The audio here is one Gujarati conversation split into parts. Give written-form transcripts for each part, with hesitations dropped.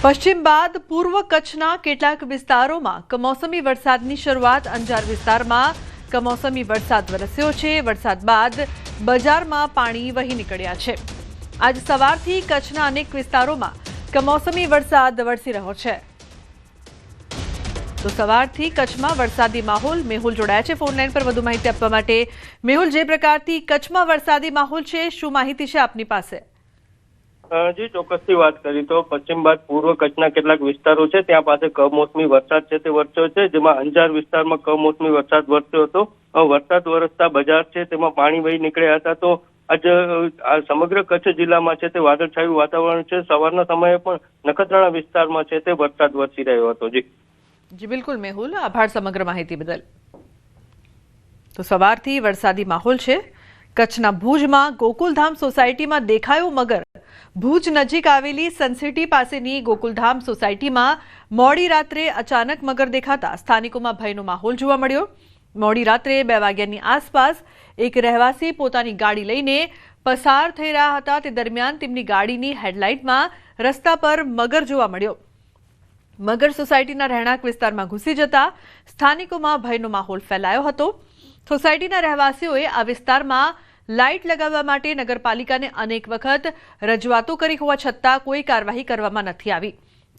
પશ્ચિમ બાદ પૂર્વ કચ્છના કેટલાક વિસ્તારોમાં કમોસમી વરસાદની શરૂઆત। અંજાર વિસ્તારમાં કમોસમી વરસાદ વરસ્યો છે। વરસાદ બાદ બજારમાં પાણી વહી નીકળ્યા છે। આજ સવારથી કચ્છના અનેક વિસ્તારોમાં કમોસમી વરસાદ વરસી રહ્યો છે। તો સવારથી કચ્છમાં વરસાદી માહોલ। મેહુલ જોડાયા છે ફોન લાઈન પર વધુ માહિતી આપવા માટે। મેહુલ, જે પ્રકારથી કચ્છમાં વરસાદી માહોલ છે, શું માહિતી છે આપની પાસે? જી, ચોક્કસથી વાત કરી તો પશ્ચિમ બાદ પૂર્વ કચ્છના કેટલાક વિસ્તારો છે ત્યાં પાસે કમોસમી વરસાદ છે તે વરસ્યો છે, જેમાં અંજાર વિસ્તારમાં કમોસમી વરસાદ વરસ્યો હતો। વરસાદ વરસતા બજાર છે તેમાં પાણી વહી નીકળ્યા હતા। તો આજે સમગ્ર કચ્છ જિલ્લામાં છે તે વાદળછાયું વાતાવરણ છે। સવારના સમયે પણ નખત્રાણા વિસ્તારમાં છે તે વરસાદ વરસી રહ્યો હતો। જી બિલકુલ મેહુલ, આભાર સમગ્ર માહિતી બદલ। તો સવારથી વરસાદી માહોલ છે। કચ્છના ભુજમાં ગોકુલધામ સોસાયટીમાં દેખાયો મગર। ભુજ નજીક આવેલી સનસિટી પાસેની ગોકુલધામ સોસાયટીમાં મોડી રાત્રે અચાનક મગર દેખાતા સ્થાનિકોમાં ભયનો માહોલ જોવા મળ્યો। મોડી રાત્રે 2 વાગ્યાની આસપાસ એક રહેવાસી પોતાની ગાડી લઈને પસાર થઈ રહ્યા હતા। તે દરમિયાન તેમની ગાડીની હેડલાઇટમાં રસ્તા પર મગર જોવા મળ્યો। મગર સોસાયટીના રહેણાંક વિસ્તારમાં ઘૂસી જતા સ્થાનિકોમાં ભયનો માહોલ ફેલાયો હતો। સોસાયટીના રહેવાસીઓએ આ વિસ્તારમાં લાઇટ લગાવવા માટે નગરપાલિકાને અનેક વખત રજૂઆતો કરી હોવા છતાં કોઈ કાર્યવાહી કરવામાં નથી આવી।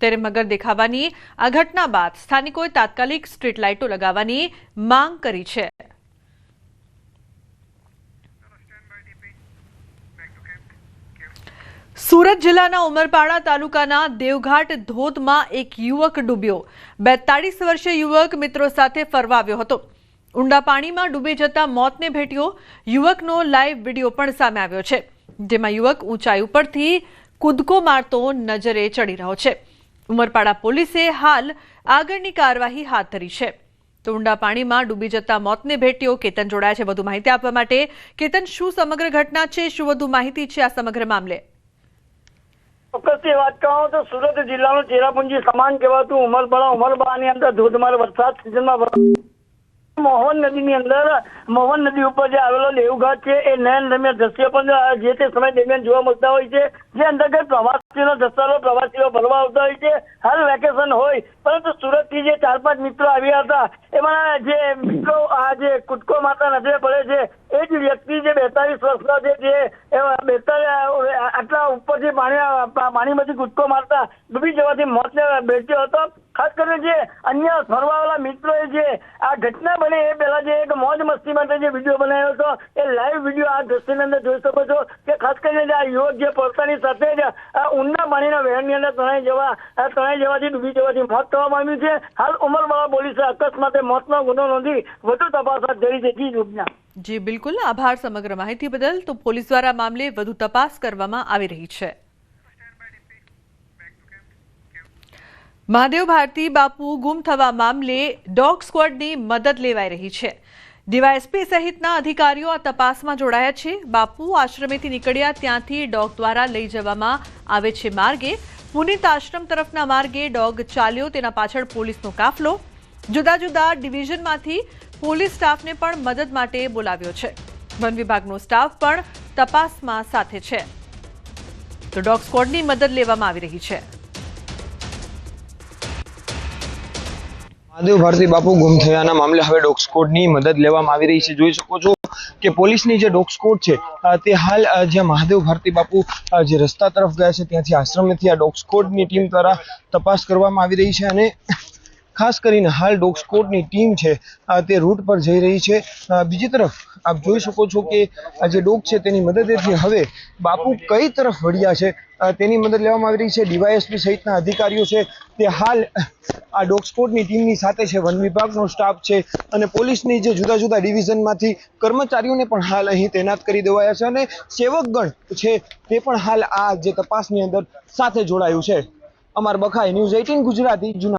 ત્યારે મગર દેખાવાની આ ઘટના બાદ સ્થાનિકોએ તાત્કાલિક સ્ટ્રીટ લાઇટો લગાવવાની માંગ કરી છે। સુરત જિલ્લાના ઉમરપાડા તાલુકાના દેવઘાટ ધોધમાં એક યુવક ડૂબ્યો। 42 વર્ષીય યુવક મિત્રો સાથે ફરવા આવ્યો હતો। ઊંડા પાણીમાં ડૂબી જતા મોતને ભેટ્યો। યુવકનો લાઈવ વિડીયો પણ સામે આવ્યો છે, જેમાં યુવક ઊંચાઈ ઉપરથી કૂદકો મારતો નજરે ચડી રહ્યો છે। ઉમરપાડા પોલીસે હાલ આગળની કાર્યવાહી હાથ ધરી છે। તો ઊંડા પાણીમાં ડૂબી જતા મોતને ભેટ્યો। કેતન જોડાયા છે વધુ માહિતી આપવા માટે। કેતન, શું સમગ્ર ઘટના છે, શું વધુ માહિતી છે આ સમગ્ર મામલે? ચોક્કસથી વાત કહું તો સુરત જિલ્લાનું ચેરાપુંજી સમાન કહેવાતું ઉમરપાડાની અંદર ધોધમાર વરસાદ સિઝનમાં મોહન નદીની અંદર મોહન નદી ઉપર જે આવેલો દેવઘાટ છે એ નયન રમ્ય દ્રશ્ય પણ જે તે સમય દરમિયાન જોવા મળતા હોય છે, જે અંતર્ગત પ્રવાસીઓનો ધસારો પ્રવાસીઓ ફરવા આવતા હોય છે। હાલ વેકેશન હોય, પરંતુ સુરતથી જે 4-5 મિત્રો આવ્યા હતા, એમાં જે મિત્રો આ જે કૂદકો મારતા નજરે પડે છે એ જ વ્યક્તિ જે 42 વર્ષનો છે, જે આટલા ઉપરથી પાણીમાંથી કૂદકો મારતા ડૂબી જવાથી મોતને ભેટ્યો હતો। ખાસ કરીને જે અન્ય ફરવાવાળા મિત્રોએ જે આ ઘટના બની એ પહેલા જે એક મોજ મસ્તી માટે જે વિડીયો બનાવ્યો હતો, એ લાઈવ વિડીયો આ દ્રશ્યની અંદર જોઈ શકો છો કે ખાસ કરીને આ યુવક જે પડતાની સાથે જ ઊંડા પાણીના વહેણની અંદર તણાઈ જવાથી ડૂબી જવાથી મોત થવામાં આવ્યું છે। હાલ ઉમરપાડા પોલીસે અકસ્માતે મોતનો ગુનો નોંધી વધુ તપાસ હાથ ધરી છે। જી બિલકુલ, આભાર સમગ્ર માહિતી બદલ। તો પોલીસ દ્વારા મામલે વધુ તપાસ કરવામાં આવી રહી છે। મહાદેવ ભારતી બાપુ ગુમ થવા મામલે ડોગ સ્ક્વોડની મદદ લેવાઈ રહી છે। ડીવાયએસપી સહિતના અધિકારીઓ આ તપાસમાં જોડાયા છે। બાપુ આશ્રમેથી નીકળ્યા ત્યાંથી ડોગ દ્વારા લઈ જવામાં આવે છે માર્ગે। પુનિત આશ્રમ તરફના માર્ગે ડોગ ચાલ્યો, તેના પાછળ પોલીસનો કાફલો। જુદા જુદા ડિવિઝનમાંથી પોલીસ સ્ટાફને પણ મદદ માટે બોલાવ્યો છે। વન વિભાગનો સ્ટાફ પણ તપાસમાં સાથે છે। તો ડોગ સ્ક્વોડની મદદ લેવામાં આવી રહી છે। મહાદેવ ભારતી બાપુ ગુમ થયાના મામલે હવે ડોગ સ્ક્વોડની મદદ લેવામાં આવી રહી છે। જોઈ શકો છો કે પોલીસની જે ડોગ સ્ક્વોડ છે તે હાલ જ્યાં મહાદેવ ભારતી બાપુ જે રસ્તા તરફ ગયા છે ત્યાંથી આશ્રમેથી આ ડોગ સ્ક્વોડની ટીમ દ્વારા તપાસ કરવામાં આવી રહી છે। અને ખાસ કરીને હાલ ડોગ સ્ક્વોડની ટીમ છે તે રૂટ પર જઈ રહી છે। બીજી તરફ આપ જોઈ શકો છો કે આ જે ડોગ છે તેની મદદથી હવે બાપુ કઈ તરફ વળ્યા છે તેની મદદ લેવામાં આવી રહી છે। ડીવાયએસપી સહિતના અધિકારીઓ છે તે હાલ આ ડોગ સ્ક્વોડની ટીમની સાથે છે। વન વિભાગનો સ્ટાફ છે અને પોલીસની જે જુદા જુદા ડિવિઝનમાંથી કર્મચારીઓને પણ હાલ અહીં તૈનાત કરી દેવાયા છે અને સેવકગણ છે તે પણ હાલ આ જે તપાસની અંદર સાથે જોડાયું છે। અમર બખાઈ, ન્યૂઝ 18 ગુજરાતી, જૂના।